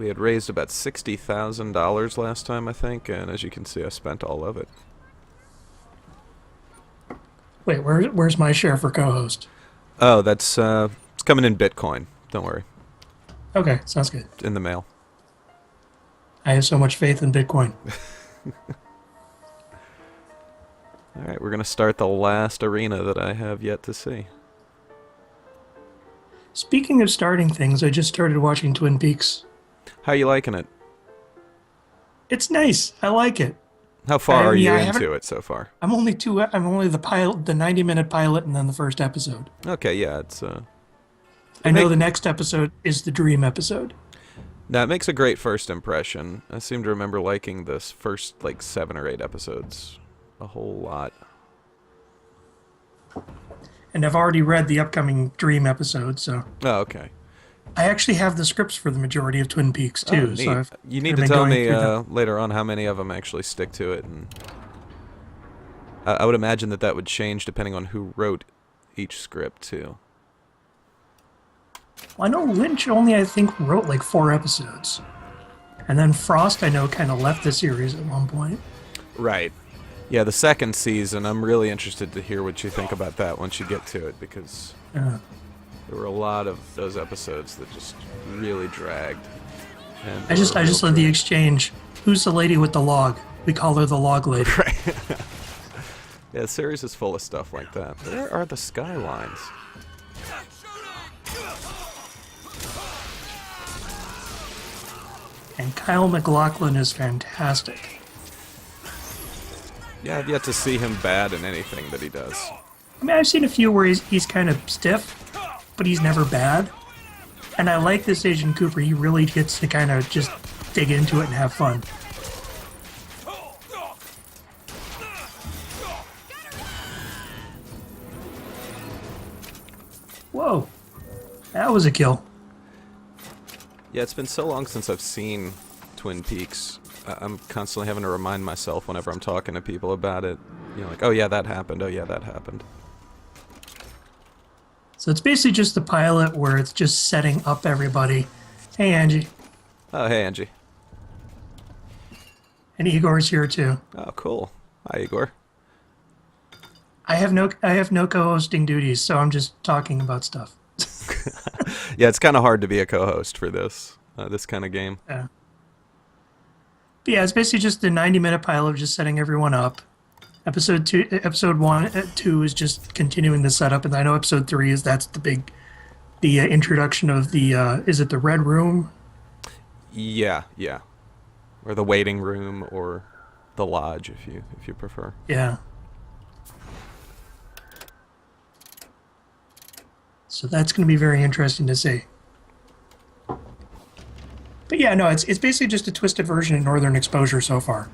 We had raised about $60,000 last time, I think, and as you can see, I spent all of it. Wait, where's my share for co-host? Oh, that's it's coming in Bitcoin. Don't worry. Okay, sounds good. In the mail. I have so much faith in Bitcoin. Alright, we're going to start the last arena that I have yet to see. Speaking of starting things, I just started watching Twin Peaks. How you liking it? It's nice. I like it. How far are you I into it so far? I'm only the pilot, the 90-minute pilot, and then the first episode. Okay, yeah, it's I know the next episode is the dream episode. Now, it makes a great first impression. I seem to remember liking this first, like, 7 or 8 episodes a whole lot. And I've already read the upcoming dream episode, so... Oh, okay. I actually have the scripts for the majority of Twin Peaks, too. Oh, so you need to tell me later on how many of them actually stick to it. And I would imagine that would change depending on who wrote each script, too. Well, I know Lynch only, I think, wrote like 4 episodes. And then Frost, I know, kind of left the series at one point. Right. Yeah, the second season, I'm really interested to hear what you think about that once you get to it, because there were a lot of those episodes that just really dragged. And I just love the exchange. Who's the lady with the log? We call her the log lady. Right. Yeah, the series is full of stuff like that. Where are the skylines? And Kyle MacLachlan is fantastic. Yeah, I've yet to see him bad in anything that he does. I mean, I've seen a few where he's kind of stiff, but he's never bad. And I like this Agent Cooper. He really gets to kind of just dig into it and have fun. Whoa. That was a kill. Yeah, it's been so long since I've seen Twin Peaks. I'm constantly having to remind myself whenever I'm talking to people about it. You know, like, oh yeah, that happened. Oh yeah, that happened. So it's basically just the pilot where it's just setting up everybody. Hey, Angie. Oh, hey, Angie. And Igor's here too. Oh, cool. Hi, Igor. I have no co-hosting duties, so I'm just talking about stuff. Yeah, it's kind of hard to be a co-host for this kind of game. Yeah. But yeah, it's basically just the 90-minute pilot of just setting everyone up. Episode 1, 2 is just continuing the setup, and I know episode 3 is the introduction of the is it the Red Room? Yeah, yeah, or the waiting room, or the lodge, if you prefer. Yeah. So that's going to be very interesting to see. But yeah, no, it's basically just a twisted version of Northern Exposure so far.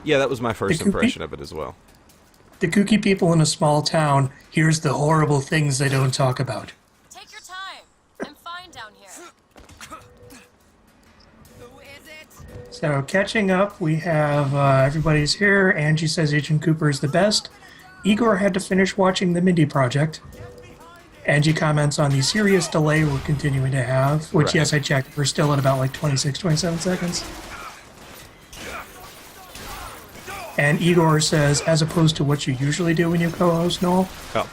Yeah, that was my first impression of it as well. The kooky people in a small town, here's the horrible things they don't talk about. Take your time. I'm fine down here. Who is it? So catching up, we have everybody's here. Angie says Agent Cooper is the best. Igor had to finish watching the Mindy Project. Angie comments on the serious delay we're continuing to have, which, right. Yes, I checked. We're still at about like 26, 27 seconds. And Igor says, as opposed to what you usually do when you co-host, Noel. Oh.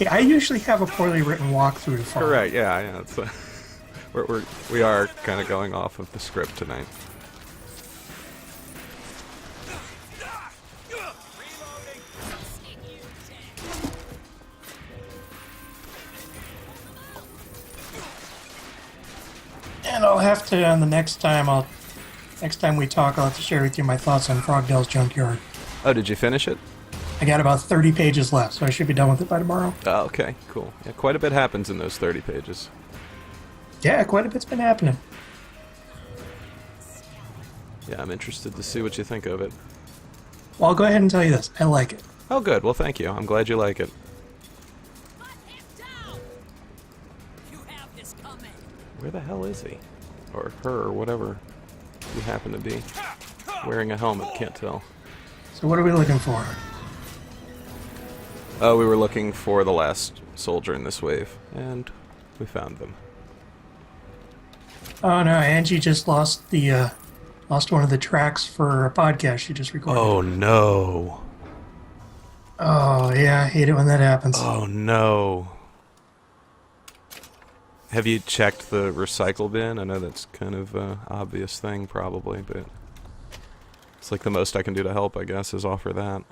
Yeah, I usually have a poorly written walkthrough to follow. Correct, yeah. It's, we are kind of going off of the script tonight. And I'll have to, on the next time we talk, I'll have to share with you my thoughts on Frogdale's Junkyard. Oh, did you finish it? I got about 30 pages left, so I should be done with it by tomorrow. Oh, okay, cool. Yeah, quite a bit happens in those 30 pages. Yeah, quite a bit's been happening. Yeah, I'm interested to see what you think of it. Well, I'll go ahead and tell you this. I like it. Oh, good. Well, thank you. I'm glad you like it. Where the hell is he? Or her, or whatever you happen to be. Wearing a helmet, can't tell. So what are we looking for? Oh, we were looking for the last soldier in this wave, and we found them. Oh no, Angie just lost the lost one of the tracks for a podcast she just recorded. Oh no. Oh yeah, I hate it when that happens. Oh no. Have you checked the recycle bin? I know that's kind of an obvious thing probably, but it's like the most I can do to help, I guess, is offer that.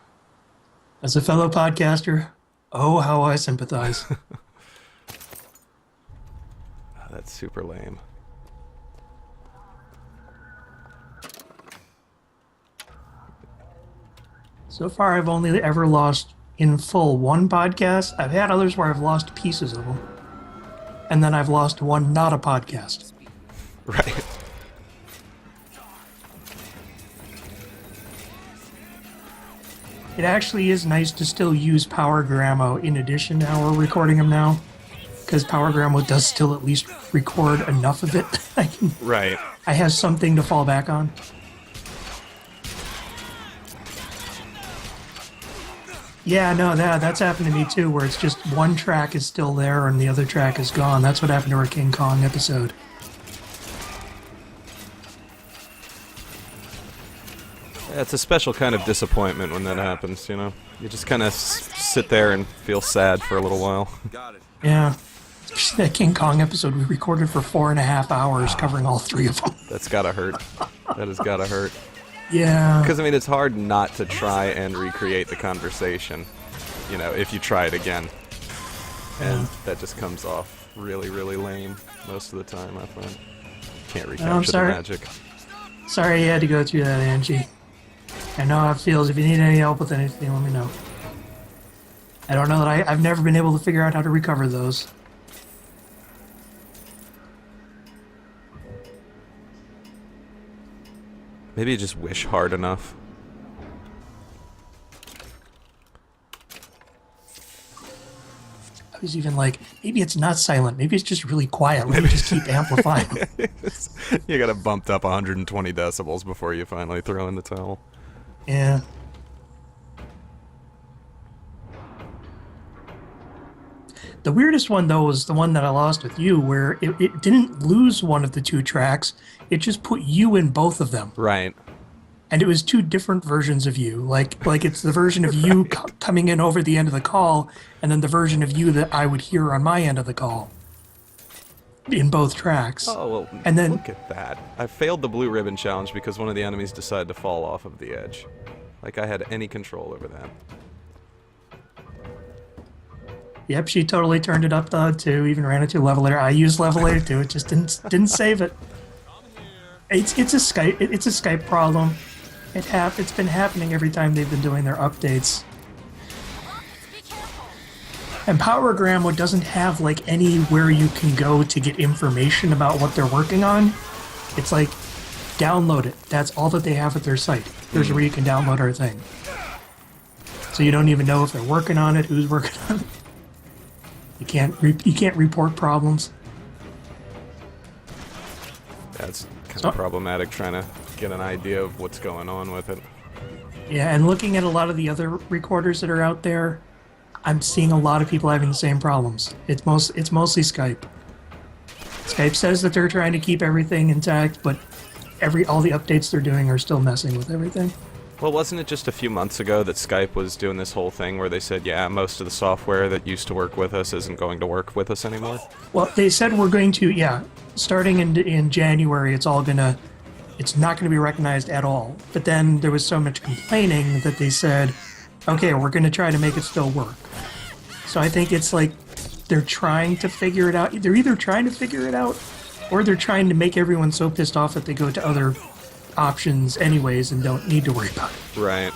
As a fellow podcaster, oh how I sympathize. That's super lame. So far, I've only ever lost in full one podcast. I've had others where I've lost pieces of them. And then I've lost one not a podcast. Right. It actually is nice to still use Power Gramo in addition to how we're recording them now. Because Power Gramo does still at least record enough of it. Right. I have something to fall back on. Yeah, no, that's happened to me too, where it's just one track is still there and the other track is gone. That's what happened to our King Kong episode. Yeah, it's a special kind of disappointment when that happens, you know? You just kind of sit there and feel sad for a little while. Yeah. Especially that King Kong episode we recorded for 4.5 hours covering all three of them. That's gotta hurt. That has gotta hurt. Yeah. Because, I mean, it's hard not to try and recreate the conversation, you know, if you try it again. And that just comes off really, really lame most of the time, I find. Can't recapture the magic. Sorry you had to go through that, Angie. I know how it feels. If you need any help with anything, let me know. I don't know that I've never been able to figure out how to recover those. Maybe you just wish hard enough. I was even like, maybe it's not silent. Maybe it's just really quiet. Let me just keep amplifying. You gotta bumped up 120 decibels before you finally throw in the towel. Yeah. The weirdest one, though, was the one that I lost with you, where it didn't lose one of the two tracks. It just put you in both of them. Right. And it was two different versions of you. Like it's the version of you coming in over the end of the call, and then the version of you that I would hear on my end of the call. In both tracks. Oh, well, and then, look at that. I failed the blue ribbon challenge because one of the enemies decided to fall off of the edge. Like I had any control over that. Yep, she totally turned it up though too. Even ran it to levelator. I used levelator too. It just didn't save it. It's a Skype problem. It's been happening every time they've been doing their updates. And Power Gramo doesn't have like anywhere you can go to get information about what they're working on. It's like download it. That's all that they have at their site. Here's where you can download our thing. So you don't even know if they're working on it, who's working on it. You can't report problems. That's kind of problematic trying to get an idea of what's going on with it. Yeah, and looking at a lot of the other recorders that are out there, I'm seeing a lot of people having the same problems. It's mostly Skype. Skype says that they're trying to keep everything intact, but all the updates they're doing are still messing with everything. Well, wasn't it just a few months ago that Skype was doing this whole thing where they said, yeah, most of the software that used to work with us isn't going to work with us anymore? Well, they said we're going to, starting in January, it's not going to be recognized at all. But then there was so much complaining that they said, okay, we're going to try to make it still work. So I think it's like they're trying to figure it out. They're either trying to figure it out or they're trying to make everyone so pissed off that they go to other options anyways and don't need to worry about it. Right.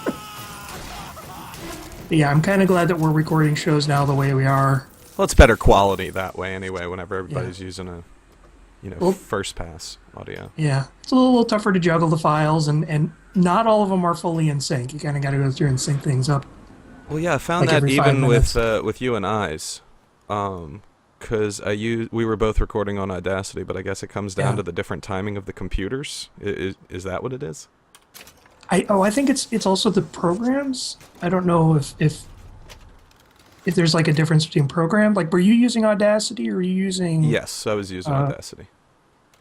But yeah, I'm kind of glad that we're recording shows now the way we are. Well, it's better quality that way anyway whenever everybody's using a first pass audio. Yeah, it's a little tougher to juggle the files and not all of them are fully in sync. You kind of got to go through and sync things up. Well, yeah, I found like that every 5 even minutes. with you and I's, because we were both recording on Audacity, but I guess it comes down to the different timing of the computers. Is that what it is? I think it's also the programs. I don't know if there's like a difference between programs. Like, were you using Audacity or were you using? Yes, I was using Audacity.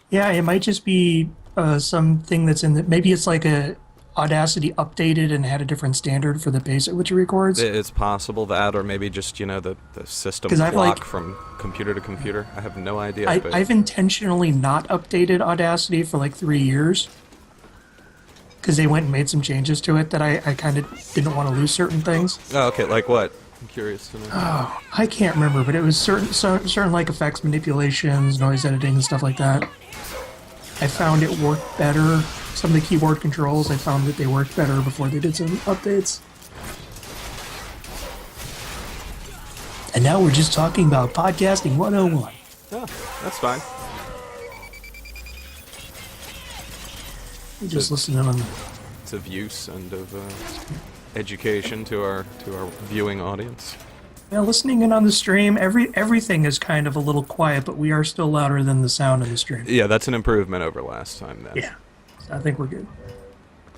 Yeah, it might just be something that's in the. Maybe it's like a Audacity updated and had a different standard for the pace at which it records. It's possible that, or maybe just, the system 'Cause I've, clock like- from computer to computer. I have no idea. I, but I've intentionally not updated Audacity for like 3 years because they went and made some changes to it that I kind of didn't want to lose certain things. Oh, okay, like what? I'm curious to know. Oh, I can't remember, but it was certain like effects manipulations, noise editing, and stuff like that. I found it worked better. Some of the keyboard controls, I found that they worked better before they did some updates. And now we're just talking about podcasting 101. Oh, that's fine. We're just listening on the... It's of use and of education to our viewing audience. Yeah, listening in on the stream, everything is kind of a little quiet, but we are still louder than the sound in the stream. Yeah, that's an improvement over last time then. Yeah, so I think we're good.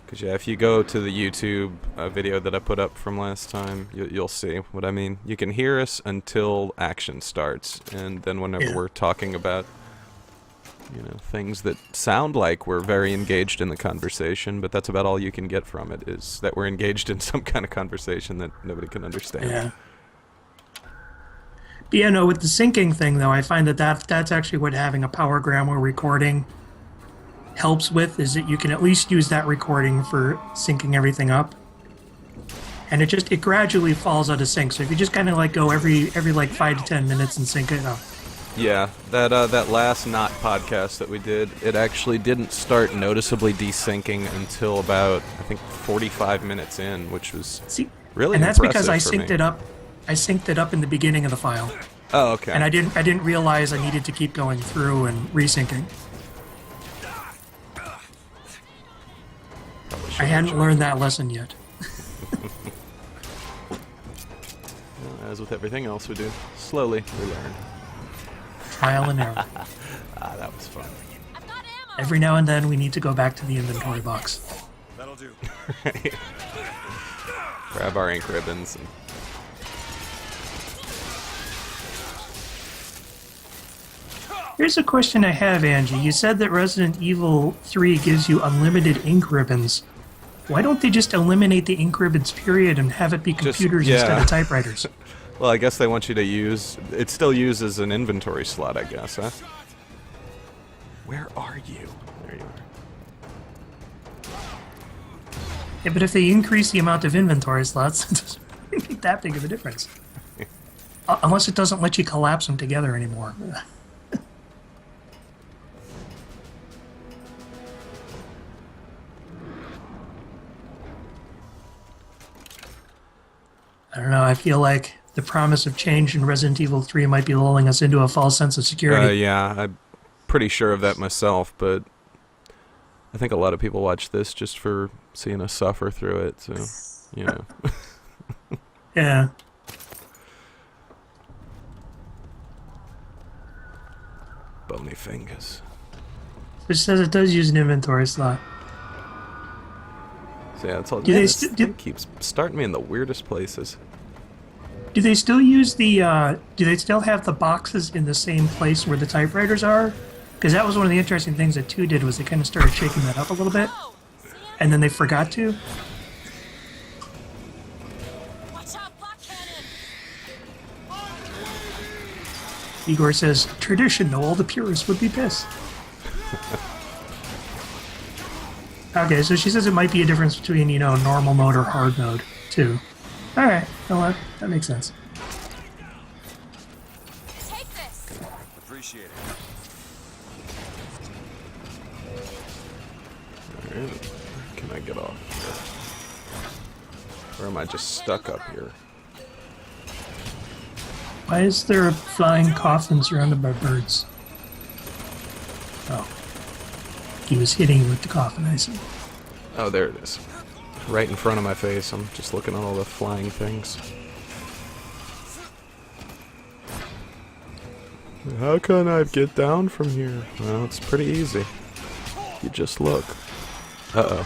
Because, yeah, if you go to the YouTube video that I put up from last time, you'll see what I mean. You can hear us until action starts, and then whenever we're talking about, things that sound like we're very engaged in the conversation, but that's about all you can get from it, is that we're engaged in some kind of conversation that nobody can understand. Yeah. But yeah, no, with the syncing thing, though, I find that's actually what having a Power Grandma recording helps with, is that you can at least use that recording for syncing everything up. And it gradually falls out of sync. So if you just kind of like go every like 5 to 10 minutes and sync it up. Yeah, that last Not podcast that we did, it actually didn't start noticeably desyncing until about, I think, 45 minutes in, which was really and that's because impressive I for synced me. it up. I synced it up in the beginning of the file. Oh, okay. And I didn't realize I needed to keep going through and resyncing. I hadn't learned that lesson yet. As with everything else we do, slowly we learn. Trial and error. That was fun. I've got ammo. Every now and then we need to go back to the inventory box. That'll do. Grab our ink ribbons and... Here's a question I have, Angie. You said that Resident Evil 3 gives you unlimited ink ribbons. Why don't they just eliminate the ink ribbons, period, and have it be computers instead of typewriters? Well, I guess they want you to use... It still uses an inventory slot, I guess, huh? Where are you? There you are. Yeah, but if they increase the amount of inventory slots, it doesn't really make that big of a difference. Unless it doesn't let you collapse them together anymore. I don't know, I feel like the promise of change in Resident Evil 3 might be lulling us into a false sense of security. Yeah, I'm pretty sure of that myself, but I think a lot of people watch this just for seeing us suffer through it, so, Yeah. Bony fingers. Which says it does use an inventory slot. So yeah, it's all... Do Man, they this st- thing keeps starting me in the weirdest places. Do they still use the, do they still have the boxes in the same place where the typewriters are? Because that was one of the interesting things that 2 did, was they kind of started shaking that up a little bit, Oh, see him? and then they forgot to. Watch out, Black Cannon. Igor says, tradition, Noel, the purists would be pissed. Okay, so she says it might be a difference between, normal mode or hard mode, too. Alright, you know what? That makes sense. Take this. Appreciate it. Alright, where can I get off here? Or am I just stuck up here? Why is there a flying coffin surrounded by birds? Oh. He was hitting you with the coffin, I see. Oh, there it is. Right in front of my face. I'm just looking at all the flying things. How can I get down from here? Well, it's pretty easy. You just look. Uh-oh.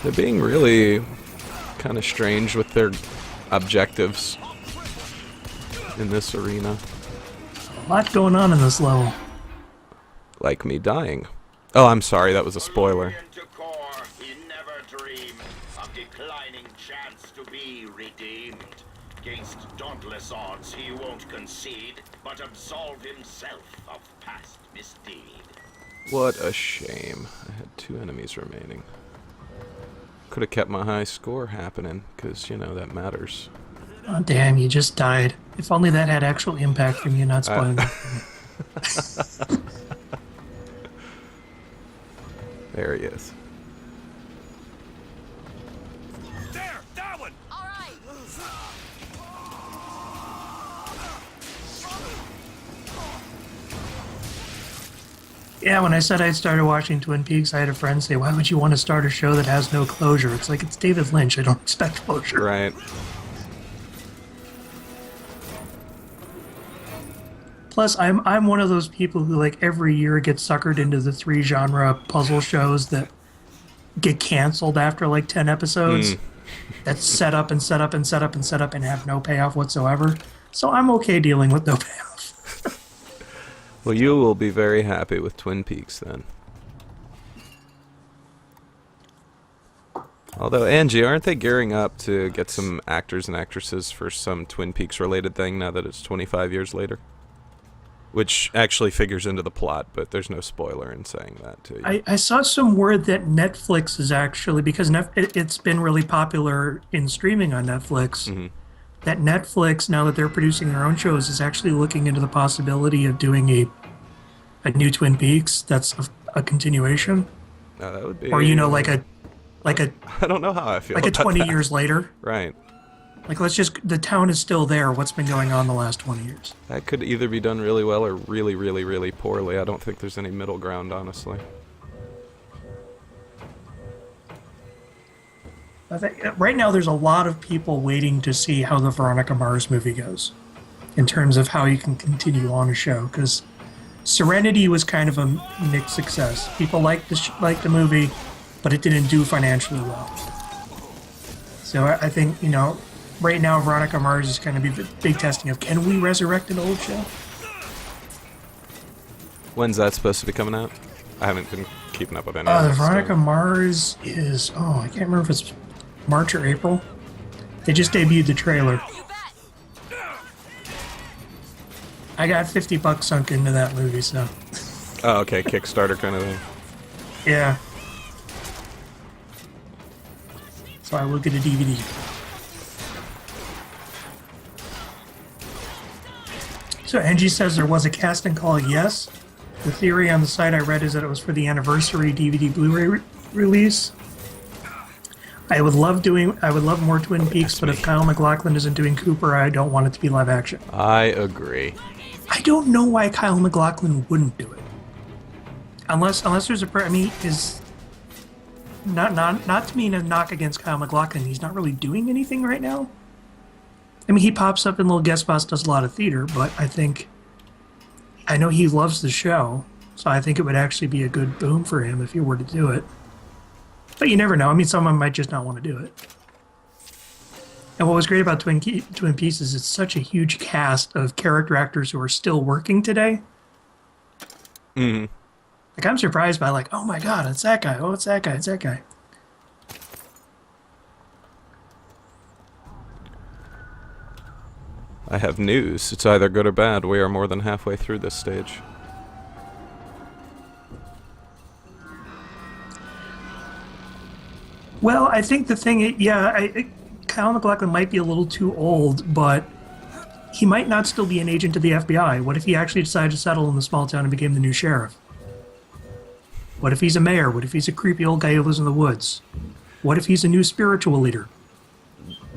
They're being really kind of strange with their objectives in this arena. A lot going on in this level. Like me dying. Oh, I'm sorry, that was a spoiler. He never dreamed of declining chance to be redeemed. Against dauntless odds, he won't concede, but absolve himself of past misdeed. What a shame. I had 2 enemies remaining. Could have kept my high score happening, because, you know, that matters. Oh, damn, you just died. If only that had actual impact from you not spoiling it. There he is. There! That one! All right. Yeah, when I said I started watching Twin Peaks, I had a friend say, why would you want to start a show that has no closure? It's like, it's David Lynch. I don't expect closure. Right. Plus, I'm one of those people who, like, every year gets suckered into the 3 genre puzzle shows that get canceled after, like, 10 episodes. That's set up and set up and set up and set up and have no payoff whatsoever. So I'm okay dealing with no payoff. Well, you will be very happy with Twin Peaks then. Although, Angie, aren't they gearing up to get some actors and actresses for some Twin Peaks related thing now that it's 25 years later? Which actually figures into the plot, but there's no spoiler in saying that to you. I saw some word that Netflix is actually, because it's been really popular in streaming on Netflix, that Netflix, now that they're producing their own shows, is actually looking into the possibility of doing a new Twin Peaks that's a continuation. That would be... Or, you know, like a I don't know how I feel like a about 20 that. years later. Right. Like, the town is still there. What's been going on the last 20 years? That could either be done really well or really, really, really poorly. I don't think there's any middle ground, honestly. I think right now there's a lot of people waiting to see how the Veronica Mars movie goes in terms of how you can continue on a show, because Serenity was kind of a mixed success. People liked the movie, but it didn't do financially well. So I think, you know, right now Veronica Mars is going to be the big testing of, can we resurrect an old show? When's that supposed to be coming out? I haven't been keeping up with any of The this Veronica stuff. Mars is, I can't remember if it's March or April. They just debuted the trailer. You bet. I got $50 sunk into that movie, so Oh, okay, Kickstarter kind of thing. yeah. So I will get a DVD. So Angie says there was a casting call. Yes. The theory on the site I read is that it was for the anniversary DVD Blu-ray release. I would love more Twin Peaks, but if Kyle MacLachlan isn't doing Cooper, I don't want it to be live action. I agree. I don't know why Kyle MacLachlan wouldn't do it. Unless there's is not to mean a knock against Kyle MacLachlan. He's not really doing anything right now. I mean, he pops up in little guest spots, does a lot of theater, but I know he loves the show, so I think it would actually be a good boom for him if he were to do it. But you never know. I mean, someone might just not want to do it. And what was great about Twin Peaks is it's such a huge cast of character actors who are still working today. Mm-hmm. Like, I'm surprised by, like, oh my god, it's that guy. Oh, it's that guy. It's that guy. I have news. It's either good or bad. We are more than halfway through this stage. Well, I think the thing, Kyle MacLachlan might be a little too old, but he might not still be an agent of the FBI. What if he actually decided to settle in the small town and became the new sheriff? What if he's a mayor? What if he's a creepy old guy who lives in the woods? What if he's a new spiritual leader?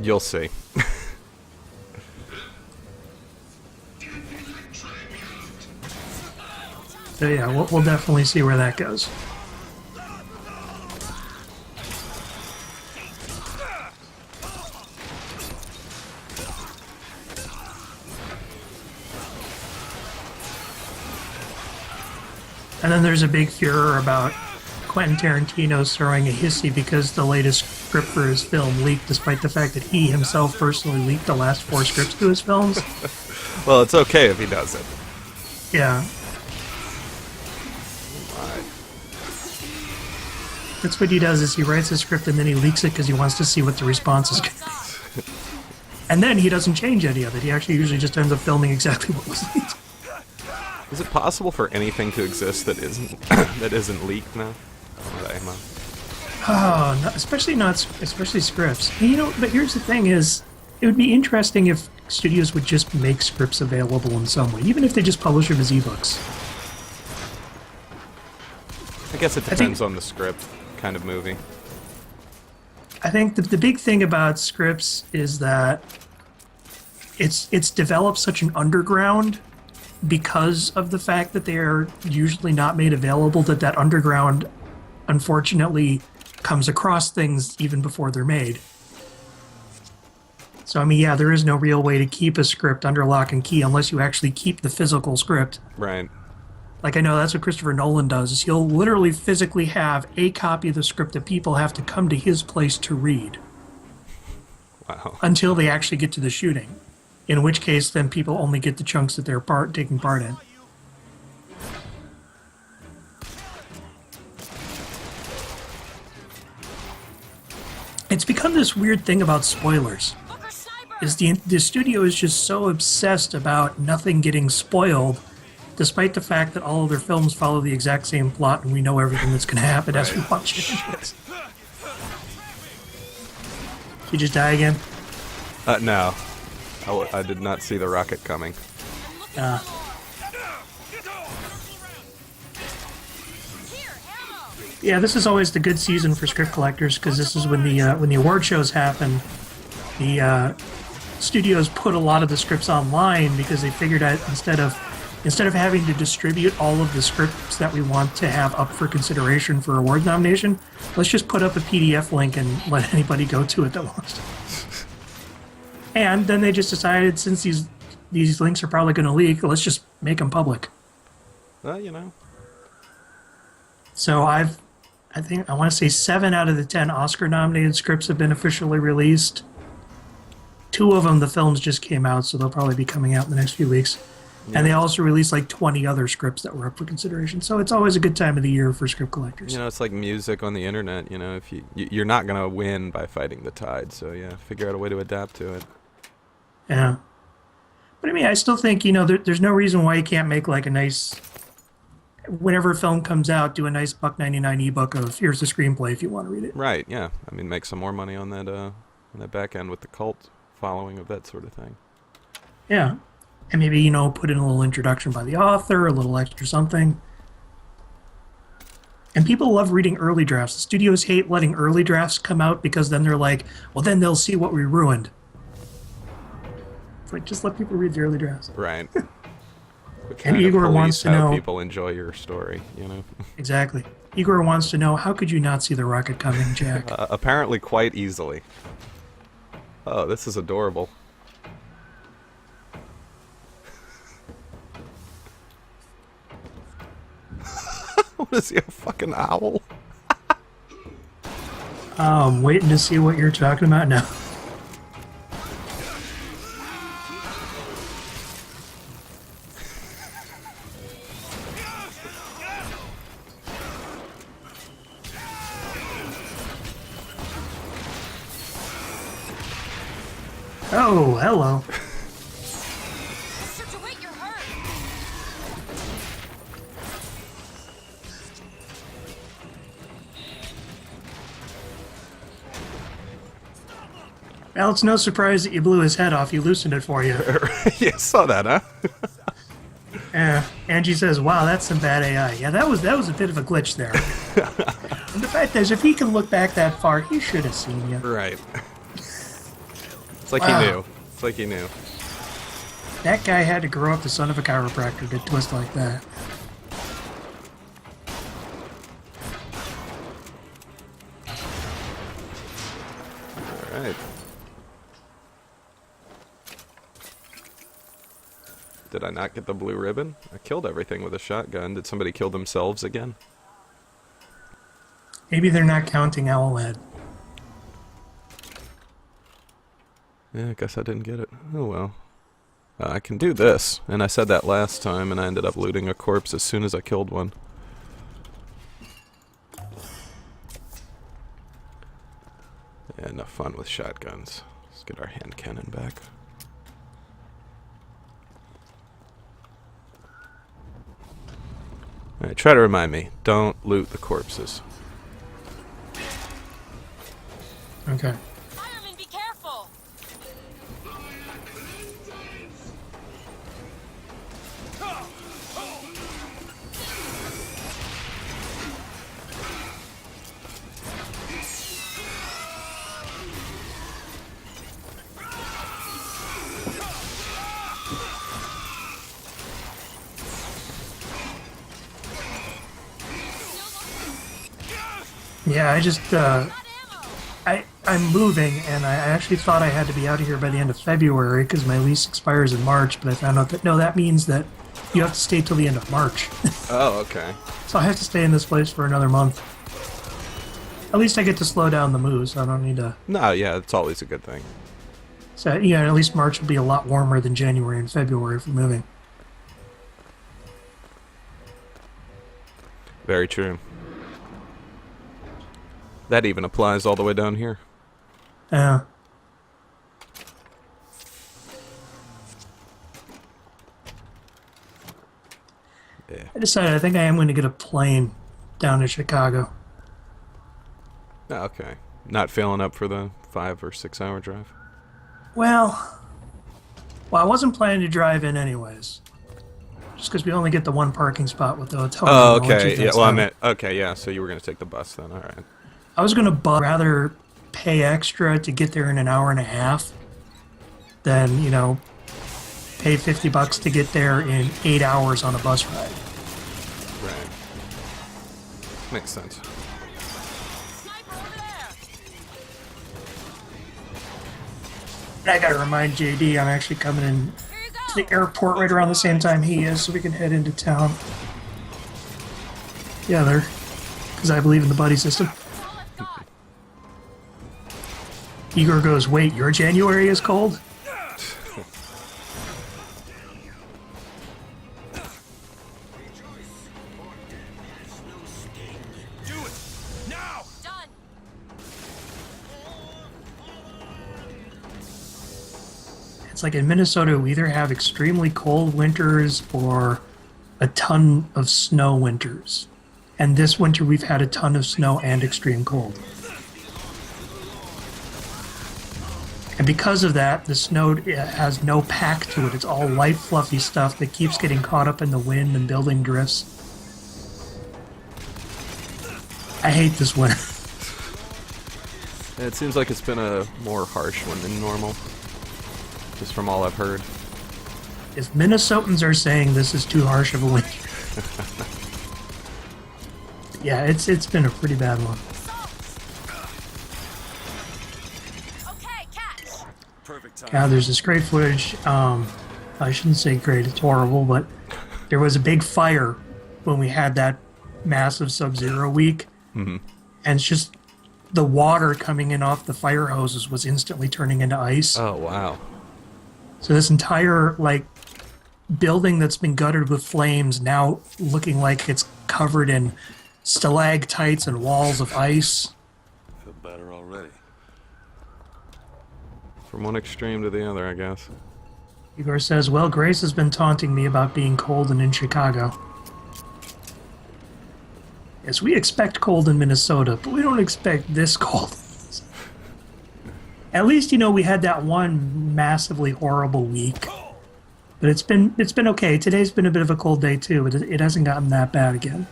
You'll see. So yeah, we'll definitely see where that goes. And then there's a big furor about Quentin Tarantino's throwing a hissy because the latest script for his film leaked, despite the fact that he himself personally leaked the last 4 scripts to his films. Well, it's okay if he does it. Yeah. Alright. That's what he does, is he writes a script and then he leaks it because he wants to see what the response is going to be. And then he doesn't change any of it. He actually usually just ends up filming exactly what was leaked. Is it possible for anything to exist that isn't that isn't leaked now? Oh, no, especially scripts. And, but here's the thing: is it would be interesting if studios would just make scripts available in some way, even if they just publish them as ebooks. I guess it depends on the script, kind of movie. I think the big thing about scripts is that it's developed such an underground because of the fact that they are usually not made available, that underground unfortunately comes across things even before they're made. So I mean, yeah, there is no real way to keep a script under lock and key unless you actually keep the physical script. Right. Like, I know that's what Christopher Nolan does, is he'll literally physically have a copy of the script that people have to come to his place to read. Wow. Until they actually get to the shooting. In which case, then people only get the chunks that they're taking part in. It's become this weird thing about spoilers. Is the studio is just so obsessed about nothing getting spoiled, despite the fact that all of their films follow the exact same plot and we know everything that's going to happen as we watch it. Did you just die again? No. I did not see the rocket coming. Yeah, this is always the good season for script collectors, because this is when the award shows happen. The studios put a lot of the scripts online because they figured out instead of having to distribute all of the scripts that we want to have up for consideration for award nomination, let's just put up a PDF link and let anybody go to it that wants to. And then they just decided, since these links are probably going to leak, let's just make them public. Well, So I want to say 7 out of the 10 Oscar-nominated scripts have been officially released. 2 of them, the films just came out, so they'll probably be coming out in the next few weeks. Yeah. And they also released like 20 other scripts that were up for consideration. So it's always a good time of the year for script collectors. It's like music on the internet. If you're not gonna win by fighting the tide, so yeah, figure out a way to adapt to it. Yeah, but I mean, I still think there's no reason why you can't make like a nice, whenever a film comes out, do a nice $1.99 ebook of here's the screenplay if you want to read it. Right. Yeah. I mean, make some more money on that back end with the cult following of that sort of thing. Yeah. And maybe, put in a little introduction by the author, a little extra something. And people love reading early drafts. The studios hate letting early drafts come out because then they're like, well, then they'll see what we ruined. It's like, just let people read the early drafts. Right. And Igor wants to know... people enjoy your story, Exactly. Igor wants to know, how could you not see the rocket coming, Jack? Apparently quite easily. Oh, this is adorable. What is he, a fucking owl? I'm waiting to see what you're talking about now. Oh, hello. Well, it's no surprise that you blew his head off. You loosened it for you. Yeah, saw that, huh? Yeah. Angie says, wow, that's some bad AI. Yeah, that was a bit of a glitch there. And the fact is, if he can look back that far, he should have seen you. Right. It's like he knew. It's like he knew. That guy had to grow up the son of a chiropractor to twist like that. Alright. Did I not get the blue ribbon? I killed everything with a shotgun. Did somebody kill themselves again? Maybe they're not counting Owlhead. Yeah, I guess I didn't get it. Oh well. I can do this, and I said that last time, and I ended up looting a corpse as soon as I killed one. Yeah, enough fun with shotguns. Let's get our hand cannon back. Alright, try to remind me. Don't loot the corpses. Okay. Fireman, be careful! Yeah, I just, Got ammo! I'm moving, and I actually thought I had to be out of here by the end of February because my lease expires in March, but I found out that no, that means that you have to stay till the end of March. Oh, okay. So I have to stay in this place for another month. At least I get to slow down the move, so I don't need to... No, yeah, it's always a good thing. So, yeah, at least March will be a lot warmer than January and February for moving. Very true. That even applies all the way down here. Yeah. Yeah. I decided I think I am going to get a plane down to Chicago. Oh, okay. Not filling up for the 5 or 6 hour drive? Well, I wasn't planning to drive in anyways. Just because we only get the one parking spot with the hotel. Oh, room, which okay. is Yeah, well, I outside. meant... Okay, yeah, so you were going to take the bus then. All right. I was going to rather pay extra to get there in an hour and a half than, you know, pay $50 to get there in 8 hours on a bus ride. Right. Makes sense. Sniper over there! And I got to remind JD I'm actually coming in Here you to go! the airport right around the same time he is, so we can head into town. Yeah, there. Because I believe in the buddy system. That's all I've got! Igor goes, wait, your January is cold? Do it! Now! Done! It's like in Minnesota, we either have extremely cold winters or a ton of snow winters. And this winter, we've had a ton of snow and extreme cold. And because of that, the snow has no pack to it. It's all light, fluffy stuff that keeps getting caught up in the wind and building drifts. I hate this winter. Yeah, it seems like it's been a more harsh one than normal. Just from all I've heard. If Minnesotans are saying this is too harsh of a winter. Yeah, it's been a pretty bad one. Okay, catch! Perfect time. Yeah, there's this great footage. I shouldn't say great, it's horrible, but there was a big fire when we had that massive Sub-Zero week. Mm-hmm. And it's just the water coming in off the fire hoses was instantly turning into ice. Oh, wow. So this entire, like, building that's been gutted with flames now looking like it's covered in stalactites and walls of ice. Feel better already. From one extreme to the other, I guess. Igor says, well, Grace has been taunting me about being cold and in Chicago. Yes, we expect cold in Minnesota, but we don't expect this cold. At least, you know, we had that one massively horrible week. But it's been okay. Today's been a bit of a cold day, too, but it hasn't gotten that bad again.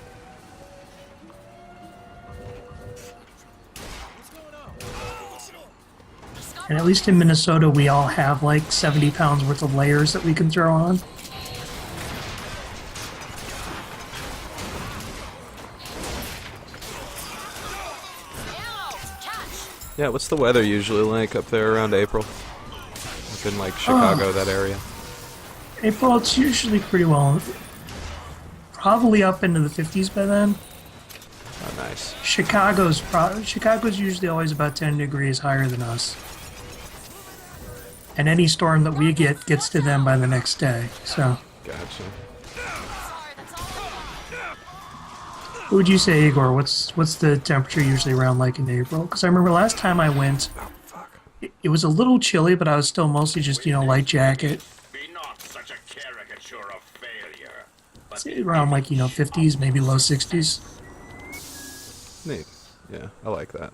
And at least in Minnesota, we all have like 70 pounds worth of layers that we can throw on. Ammo! Catch! Yeah, what's the weather usually like up there around April? Up in like Chicago, that area. April, it's usually pretty well. Probably up into the 50s by then. Oh, nice. Chicago's usually always about 10 degrees higher than us. And any storm that we get gets to them by the next day. So, Gotcha. Sorry, that's all I got. what would you say, Igor? What's the temperature usually around like in April? Because I remember last time I went, Oh, fuck. it was a little chilly, but I was still mostly just, light jacket. Be not such a caricature of failure. But It's around like, 50s, maybe low 60s. Neat. Yeah, I like that.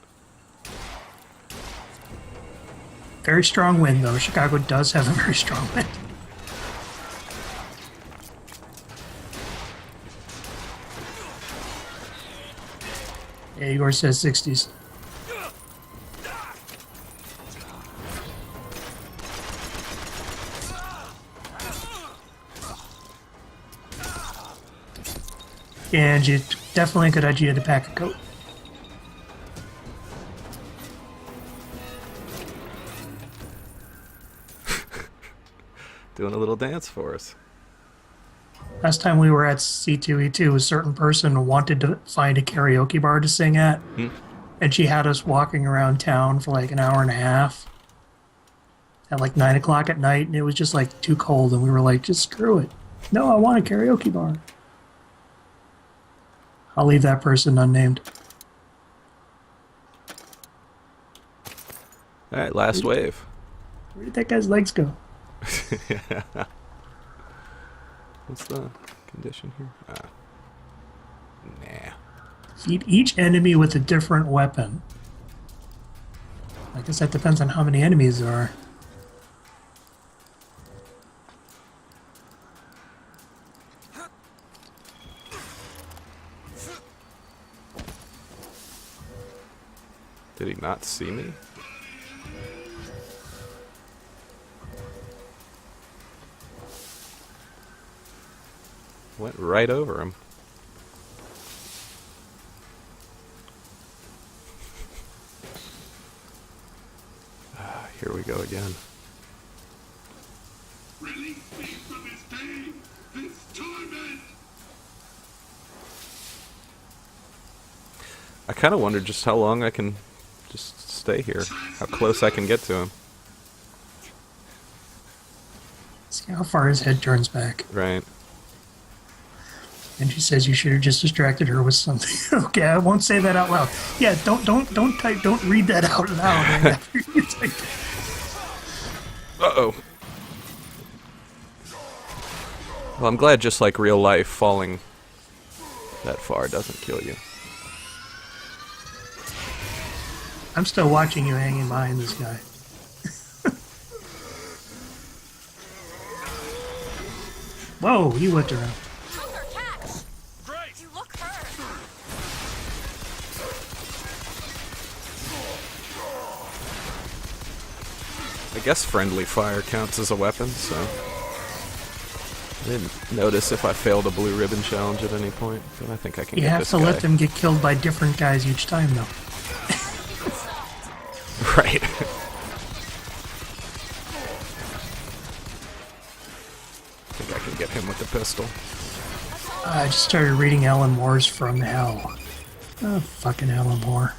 Very strong wind, though. Chicago does have a very strong wind. Yeah, Igor says 60s. And you definitely a good idea to pack a coat. Doing a little dance for us. Last time we were at C2E2, a certain person wanted to find a karaoke bar to sing at, and she had us walking around town for like an hour and a half at like 9 o'clock at night, and it was just like too cold, and we were like, just screw it. No, I want a karaoke bar. I'll leave that person unnamed. Alright, last wave. Where did that guy's legs go? What's the condition here? Nah. Feed each enemy with a different weapon. I guess that depends on how many enemies there are. Did he not see me? Went right over him. Here we go again. Release me from this pain, this torment! I kind of wonder just how long I can just stay here. How close I can get to him. See how far his head turns back. Right. And she says you should have just distracted her with something. Okay, I won't say that out loud. Yeah, don't type, don't read that out loud right after you type it. Uh-oh. Well, I'm glad just like real life, falling that far doesn't kill you. I'm still watching you hanging behind this guy. Whoa, he whipped around. Hunger catch! Great! You look hurt. I guess friendly fire counts as a weapon, so... I didn't notice if I failed a blue ribbon challenge at any point, but I think I can You get have this to guy. let them get killed by different guys each time, though. Right. I think I can get him with the pistol. I just started reading Alan Moore's From Hell. Oh, fucking Alan Moore.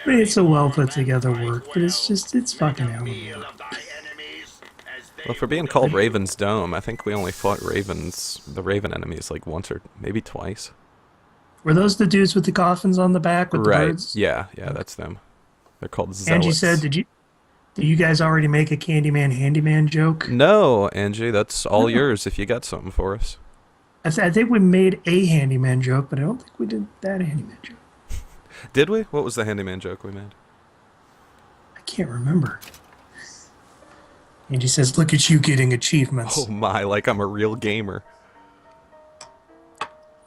I mean, it's a well put together work, but it's fucking Alan Moore. Well, for being called Raven's Dome, I think we only fought the Raven enemies like once or maybe twice. Were those the dudes with the coffins on the back with the Right. birds? Yeah, that's them. They're called Zealots. Angie said, did you guys already make a Candyman Handyman joke? No, Angie, that's all yours if you got something for us. I think we made a Handyman joke, but I don't think we did that Handyman joke. Did we? What was the handyman joke we made? I can't remember. Angie says, look at you getting achievements. Oh my, like I'm a real gamer.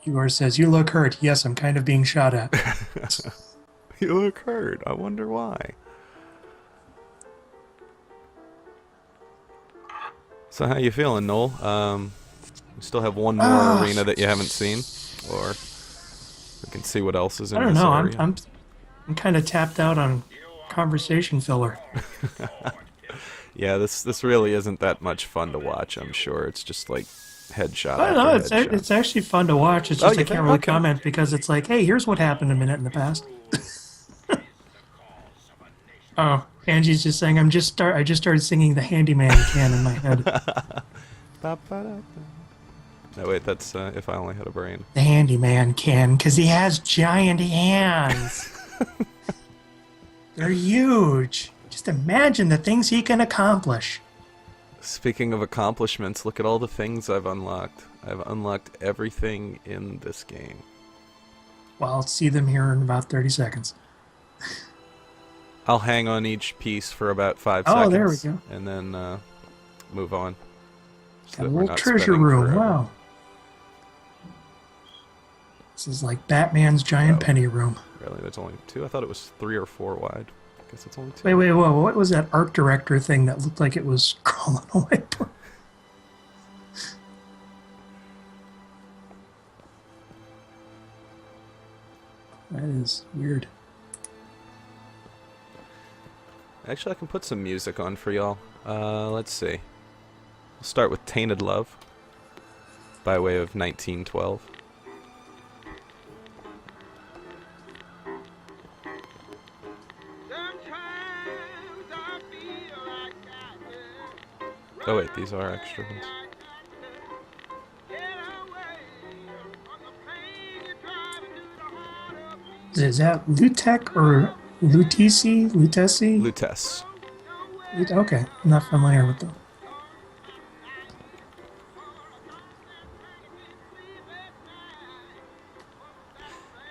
Igor says, you look hurt. Yes, I'm kind of being shot at. You look hurt. I wonder why. So how you feeling, Noel? We still have one more arena that you haven't seen, or we can see what else is in I don't this know. area. I'm kind of tapped out on conversation filler. Yeah, this really isn't that much fun to watch, I'm sure. It's just like headshot I don't know. after It's headshot. it's actually fun to watch. It's Oh, just you I can't think? really Okay. comment because it's like, hey, here's what happened a minute in the past. Oh, Angie's just saying I just started singing the Handyman can in my head. Ba-ba-da-ba. No, wait, that's If I Only Had a Brain. The Handyman can, because he has giant hands. They're huge. Just imagine the things he can accomplish. Speaking of accomplishments, look at all the things I've unlocked. I've unlocked everything in this game. Well, I'll see them here in about 30 seconds. I'll hang on each piece for about 5 Oh, seconds. there we go. And then move on. So Got a that we're little not treasure spending room. forever. Wow. This is like Batman's giant Oh. penny room. Really, there's only 2? I thought it was 3 or 4 wide. I guess it's only 2. Wait, whoa. What was that art director thing that looked like it was crawling away? That is weird. Actually, I can put some music on for y'all. Let's see. We'll start with Tainted Love by way of 1912. Oh wait, these are extra ones. Is that Lutek or Lutesi? Lutesi? Lutess. Okay, I'm not familiar with them.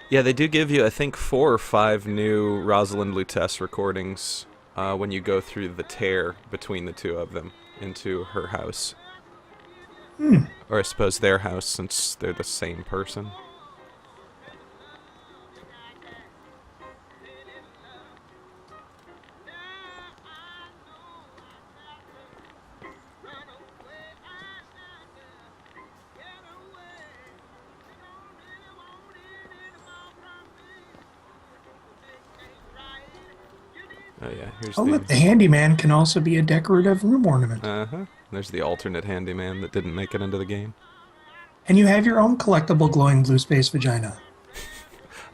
Yeah, they do give you, I think, 4 or 5 new Rosalind Lutess recordings when you go through the tear between the two of them into her house. Or I suppose their house, since they're the same person. Oh yeah, here's Oh, look, the handyman can also be a decorative room ornament. Uh-huh. There's the alternate handyman that didn't make it into the game. And you have your own collectible glowing blue space vagina.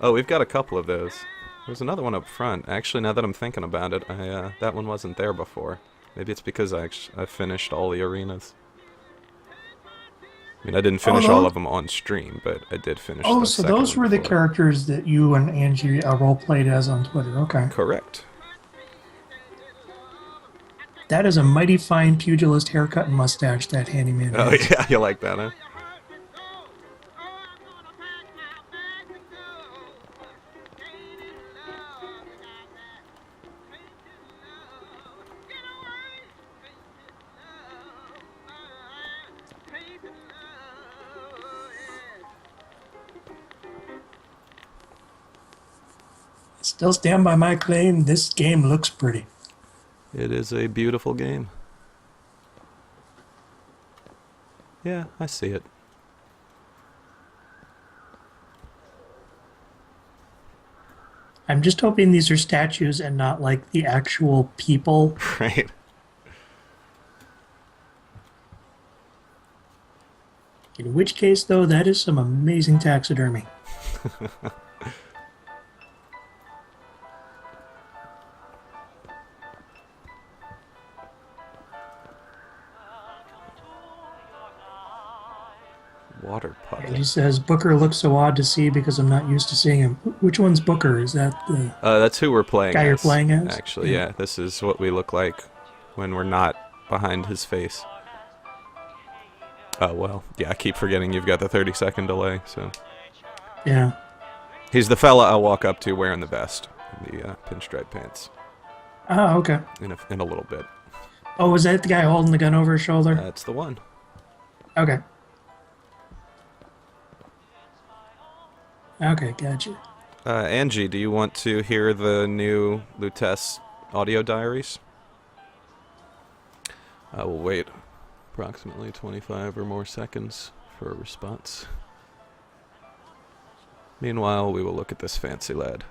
Oh, we've got a couple of those. There's another one up front. Actually, now that I'm thinking about it, that one wasn't there before. Maybe it's because I finished all the arenas. I mean, I didn't finish all of them on stream, but I did finish Oh, the so second those one were the before. characters that you and Angie role-played as on Twitter. Okay. Correct. That is a mighty fine pugilist haircut and mustache that handyman Oh has. yeah, you like that, huh? Still stand by my claim, this game looks pretty. It is a beautiful game. Yeah, I see it. I'm just hoping these are statues and not like the actual people. Right. In which case, though, that is some amazing taxidermy. Water puddle. And he says, Booker looks so odd to see because I'm not used to seeing him. Which one's Booker? Is that the... That's who we're playing Guy as. you're playing as? Actually, Yeah. yeah. This is what we look like when we're not behind his face. Oh, well. Yeah, I keep forgetting you've got the 30-second delay, so... Yeah. He's the fella I'll walk up to wearing the vest. The pinstripe pants. Oh, okay. In a little bit. Oh, was that the guy holding the gun over his shoulder? That's the one. Okay. Okay, gotcha. Angie, do you want to hear the new Lutess audio diaries? I will wait approximately 25 or more seconds for a response. Meanwhile, we will look at this fancy lad.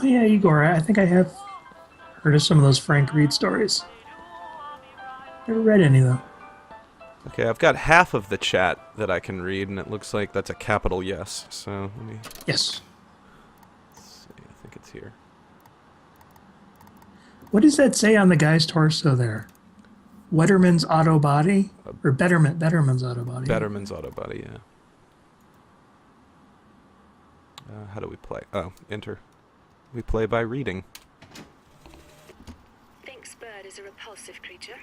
yeah, Igor, I think I have heard of some of those Frank Reed stories. Never read any, though. Okay, I've got half of the chat that I can read, and it looks like that's a capital yes. So let me Yes. see. I think it's here. What does that say on the guy's torso there? Wetterman's Auto Body? Or Betterman's Auto Body? Betterman's Auto Body, yeah. How do we play? Oh, enter. We play by reading. Thinks Bird is a repulsive creature,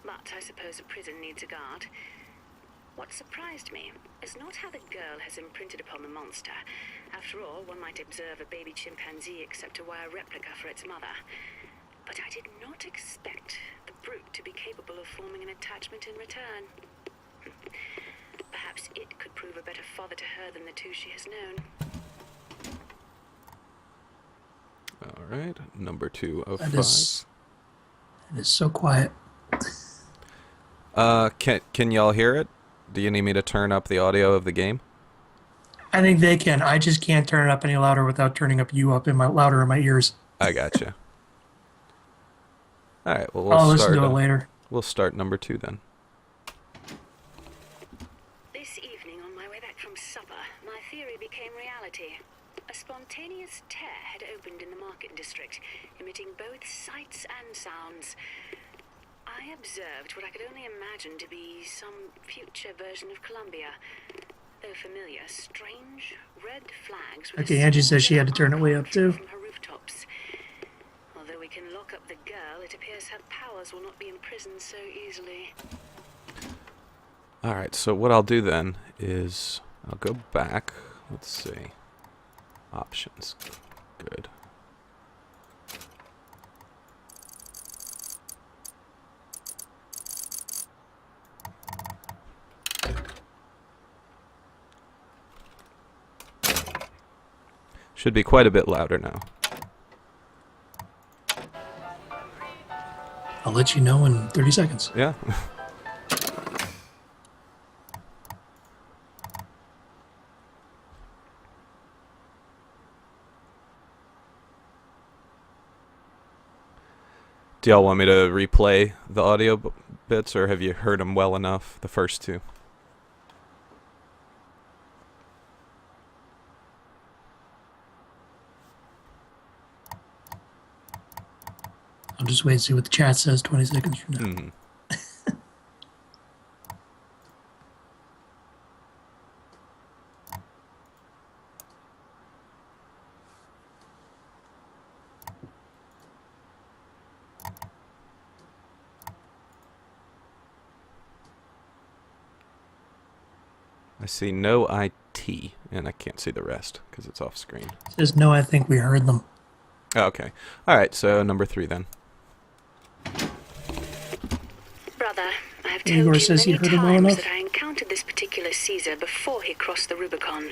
but I suppose a prison needs a guard. What surprised me is not how the girl has imprinted upon the monster. After all, one might observe a baby chimpanzee accept a wire replica for its mother. But I did not expect the brute to be capable of forming an attachment in return. Perhaps it could prove a better father to her than the two she has known. Alright, number 2 of 5. It is so quiet. Can y'all hear it? Do you need me to turn up the audio of the game? I think they can. I just can't turn it up any louder without turning up louder in my ears. I gotcha. Alright, well, I'll listen to it later. We'll start number 2 then. This evening, on my way back from supper, my theory became reality. A spontaneous tear had opened in the market district, emitting both sights and sounds. I observed what I could only imagine to be some future version of Columbia. Though familiar, strange red flags. Okay, Angie says she had to turn it way up too. From her rooftops. Although we can lock up the girl, it appears her powers will not be imprisoned so easily. Alright, so what I'll do then is I'll go back. Let's see. Options. Good. Should be quite a bit louder now. I'll let you know in 30 seconds. Yeah. Do y'all want me to replay the audio bits, or have you heard them well enough, the first 2? I'll just wait and see what the chat says 20 seconds from now. Mm-hmm. I see no IT, and I can't see the rest because it's off screen. It says, no, I think we heard them. Oh, okay. Alright, so number 3 then. Brother, I have Igor told you says you many heard him well times enough. that I encountered this particular Caesar before he crossed the Rubicon.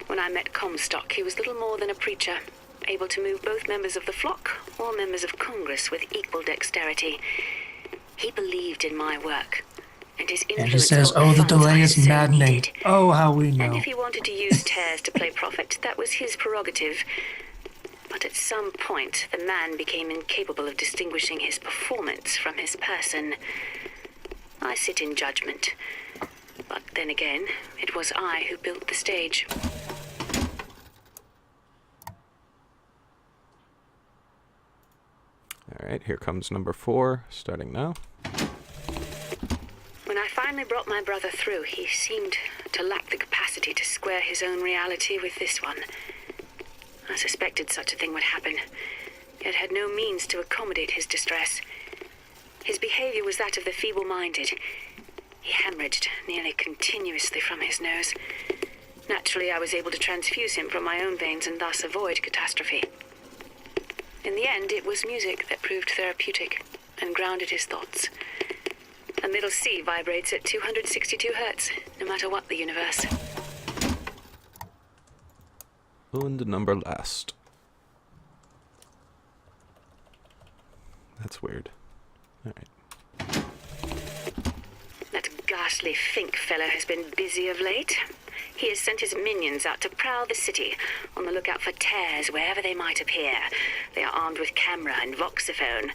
When I met Comstock, he was little more than a preacher, able to move both members of the flock or members of Congress with equal dexterity. He believed in my work, and his And influence she says, over oh, the funds delay I is so maddening. needed. Oh, how we And know. if he wanted to use tears to play prophet, that was his prerogative. But at some point, the man became incapable of distinguishing his performance from his person. I sit in judgment. But then again, it was I who built the stage. Alright, here comes number 4, starting now. When I finally brought my brother through, he seemed to lack the capacity to square his own reality with this one. I suspected such a thing would happen, yet had no means to accommodate his distress. His behavior was that of the feeble-minded. He hemorrhaged nearly continuously from his nose. Naturally, I was able to transfuse him from my own veins and thus avoid catastrophe. In the end, it was music that proved therapeutic and grounded his thoughts. A middle C vibrates at 262 hertz, no matter what the universe. And number last. That's weird. Alright. That ghastly Fink fellow has been busy of late. He has sent his minions out to prowl the city, on the lookout for tears wherever they might appear. They are armed with camera and voxophone.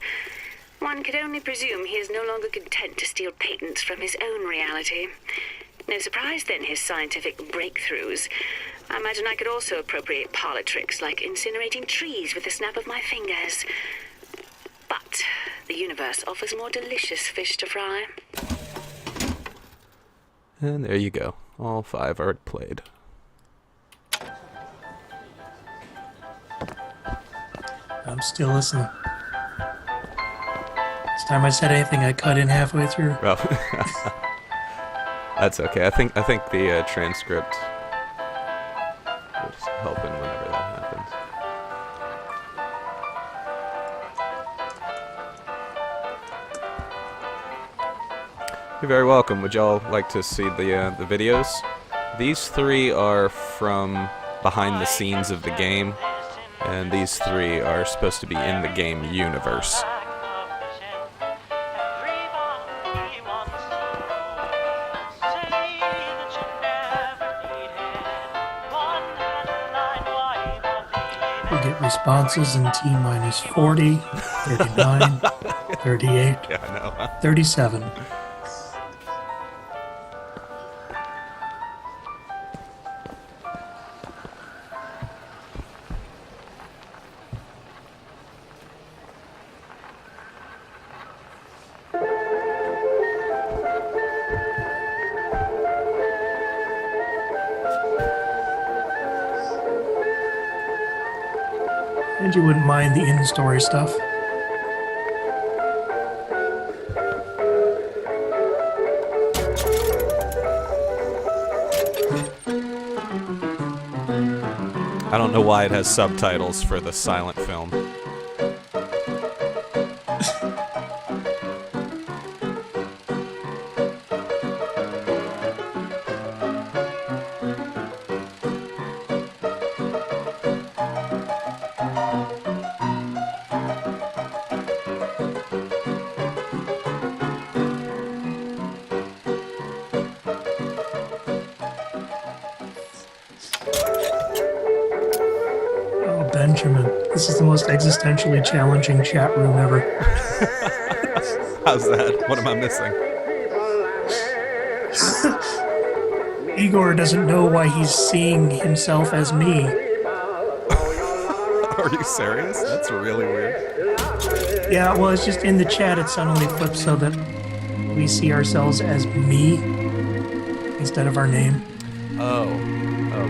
One could only presume he is no longer content to steal patents from his own reality. No surprise, then, his scientific breakthroughs. I imagine I could also appropriate parlor tricks like incinerating trees with the snap of my fingers. But the universe offers more delicious fish to fry. And there you go. All 5 are played. I'm still listening. This time I said anything, I cut in halfway through. Well, that's okay. I think the transcript will just help in whenever that happens. You're very welcome. Would y'all like to see the videos? These 3 are from behind the scenes of the game, and these 3 are supposed to be in the game universe. We get responses in T minus 40, 39, 38, Yeah, I know. Huh? 37. And you wouldn't mind the in-story stuff. I don't know why it has subtitles for the silent film. Oh, Benjamin, this is the most existentially challenging chat room ever. How's that? What am I missing? Igor doesn't know why he's seeing himself as me. Are you serious? That's really weird. Yeah, well, it's just in the chat, it suddenly flips so that we see ourselves as me instead of our name. Oh,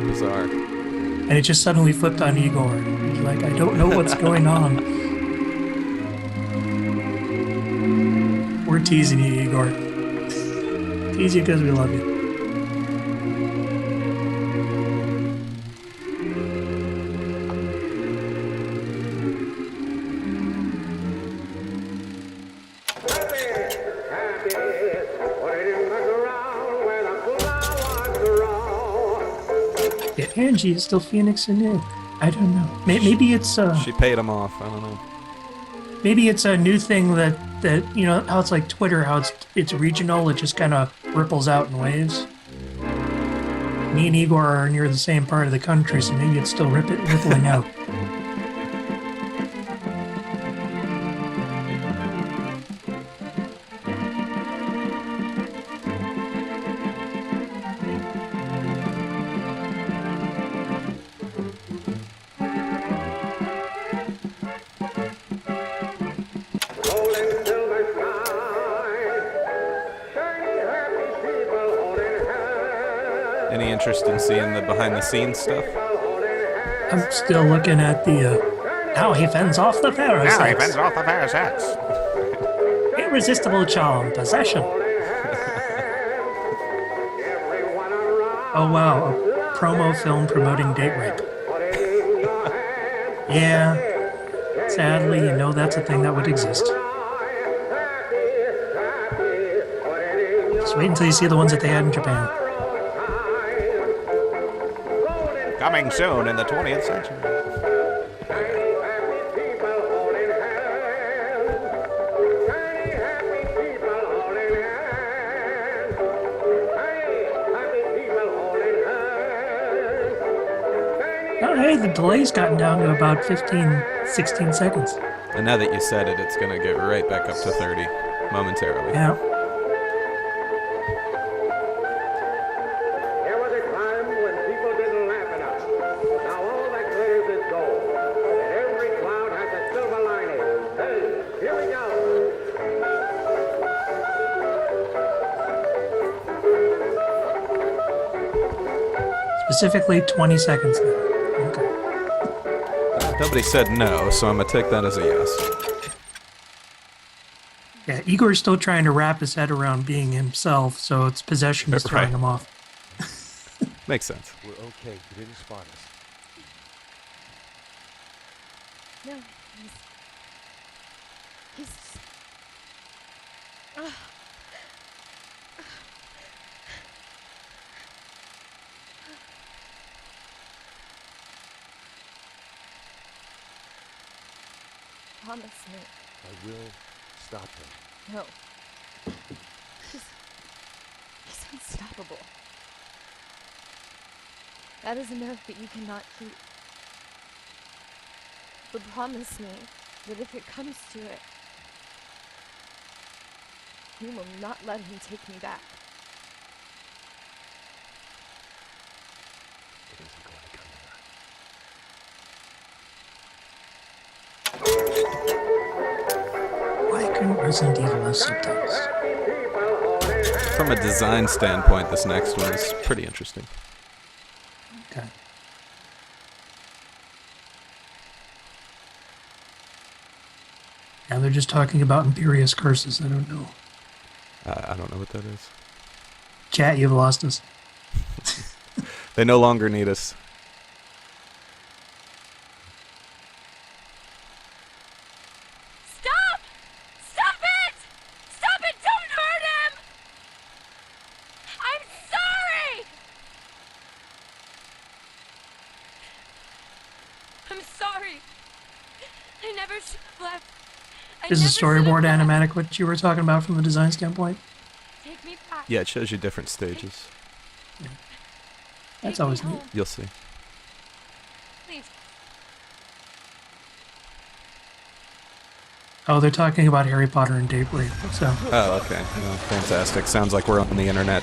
bizarre. And it just suddenly flipped on Igor. He's like, I don't know what's going on. We're teasing you, Igor. Tease you because we love you. Yeah, Angie is still Phoenix and new. I don't know. Maybe it's She paid him off. I don't know. maybe it's a new thing that you know how it's like Twitter, how it's regional. It just kind of ripples out in waves. Me and Igor are near the same part of the country, so maybe it's still rippling out. Any interest in seeing the behind-the-scenes stuff? I'm still looking at the. How he fends off the parasites. off the parasites. Irresistible charm, possession. Oh wow, a promo film promoting date rape. Yeah, sadly, you know that's a thing that would exist. Just wait until you see the ones that they had in Japan. Coming soon in the 20th century. hey, the delay's gotten down to about 15, 16 seconds. And now that you said it, it's going to get right back up to 30 momentarily. Yeah. There was a time when people didn't laugh enough. Now all that glitters is gold. And every cloud has a silver lining. Hey, here we go. Specifically 20 seconds now. Okay. Nobody said no, so I'm going to take that as a yes. Yeah, Igor's still trying to wrap his head around being himself, so it's possession is throwing Right. him off. Makes sense. We're okay. You didn't spot us. No, he's promise me. I will stop him. No. He's unstoppable. That is an oath that you cannot keep. But promise me that if it comes to it, you will not let him take me back. It isn't going to come to that. Why couldn't Resident Evil have subtitles? From a design standpoint, this next one is pretty interesting. Okay. Now they're just talking about Imperious curses. I don't know. I don't know what that is. Chat, you've lost us. They no longer need us. Stop! Stop it! Stop it! Don't hurt him! I'm sorry! I'm sorry. I never should have left. I Is the never should storyboard have left. animatic what you were talking about from the design standpoint? Take me back. Yeah, it shows you different stages. That's Take me always neat. home, You'll see. please. Oh, they're talking about Harry Potter and Daybreak. So, Oh, okay. Oh, fantastic. Sounds like we're on the internet.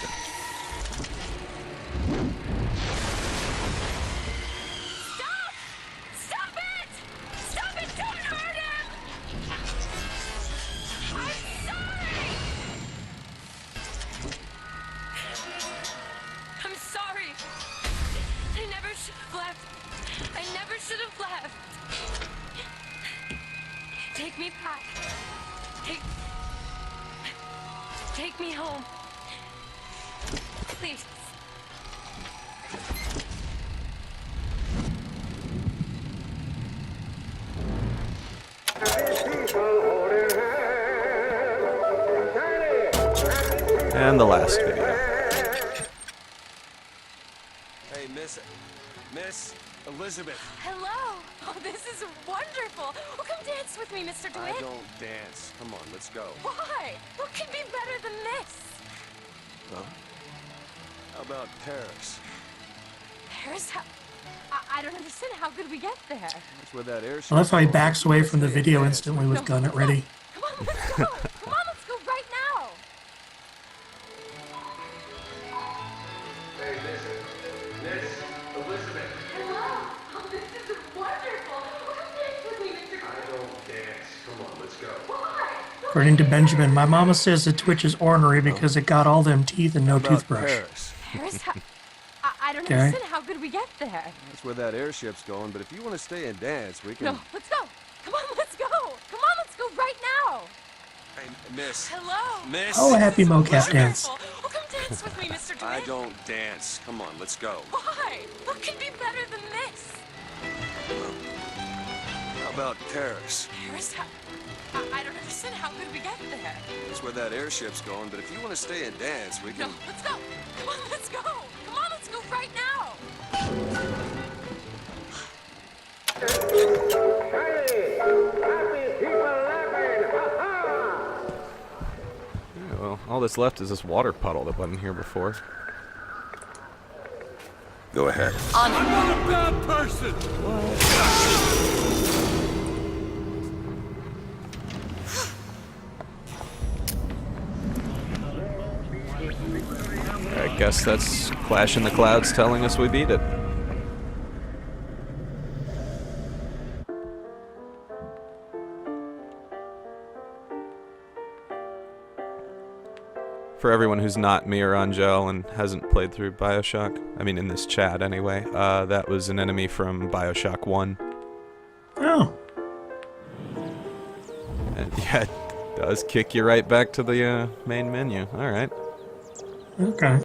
Stop! Stop it! Stop it! Don't hurt him! I'm sorry! I'm sorry. I never should have left. I never should have left. Take me back. Take me home. Please. And the last video. Hey, Miss Elizabeth. Hello. Oh, this is wonderful. Oh, come dance with me, Mr. I DeWitt. don't dance. Come on, let's go. Why? What can be better than this? Huh? How about Paris? Paris? I don't understand. How could we get there? That's where that airship. I love how he backs away from the video instantly with gun at ready. Come on, let's go. Come on, let's go right now. Hey, Miss Elizabeth. Hello. Oh, this is wonderful. Oh, come dance with me, Mr. DeWitt. I don't dance. Come on, let's go. Why? According to Benjamin, my mama says the Twitch is ornery because it got all them teeth and no How about toothbrush. Paris? Paris? I don't Okay. understand. How could we get there? That's where that airship's going, but if you want to stay and dance, we can... No, let's go. Come on, let's go. Come on, let's go right now. Hey, Miss. Hello. Miss. Oh, a happy mocap Wonderful. dance. Oh, come dance with me, Mr. DeWitt. I don't dance. Come on, let's go. Why? What can be better than this? How about Paris? Paris? I don't understand. How could we get there? That's where that airship's going, but if you want to stay and dance, we No, can... let's go. Come on, let's go. Come on, let's go right now. Yeah, well, all that's left is this water puddle that wasn't here before. Go ahead. On it. not a bad person! I guess that's Clash in the Clouds telling us we beat it. For everyone who's not me or Angel and hasn't played through Bioshock, I mean in this chat anyway, that was an enemy from Bioshock 1. Oh. And yeah, it does kick you right back to the main menu. Alright. Okay.